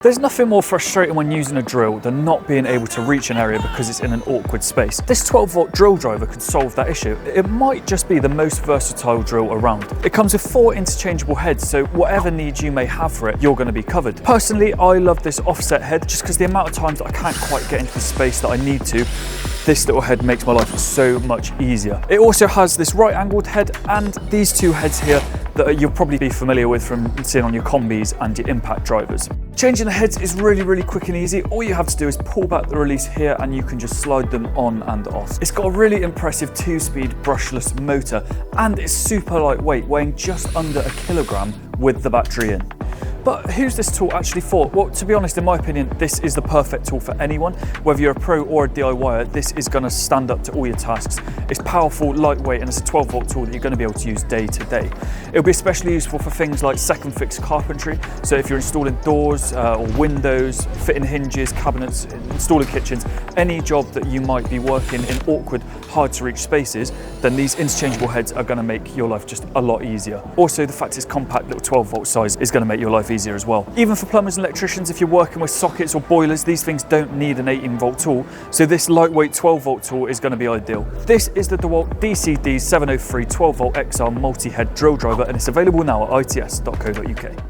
There's nothing more frustrating when using a drill than not being able to reach an area because it's in an awkward space. This 12-volt drill driver could solve that issue. It might just be the most versatile drill around. It comes with 4 interchangeable heads, so whatever needs you may have for it, you're going to be covered. Personally, I love this offset head just because the amount of times that I can't quite get into the space that I need to, this little head makes my life so much easier. It also has this right-angled head and these 2 heads here that you'll probably be familiar with from seeing on your combis and your impact drivers. Changing the heads is really quick and easy. All you have to do is pull back the release here and you can just slide them on and off. It's got a really impressive 2-speed brushless motor and it's super lightweight, weighing just under 1 kilogram with the battery in. But who's this tool actually for? Well, to be honest, in my opinion, this is the perfect tool for anyone. Whether you're a pro or a DIYer, this is going to stand up to all your tasks. It's powerful, lightweight, and it's a 12-volt tool that you're going to be able to use day to day. It'll be especially useful for things like second fix carpentry. So if you're installing doors or windows, fitting hinges, cabinets, installing kitchens, any job that you might be working in awkward, hard to reach spaces, then these interchangeable heads are going to make your life just a lot easier. Also, the fact it's compact little 12-volt size is going to make your life easier as well. Even for plumbers and electricians, if you're working with sockets or boilers, these things don't need an 18-volt tool, so this lightweight 12-volt tool is going to be ideal. This is the Dewalt DCD703 12-volt XR multi-head drill driver and it's available now at its.co.uk.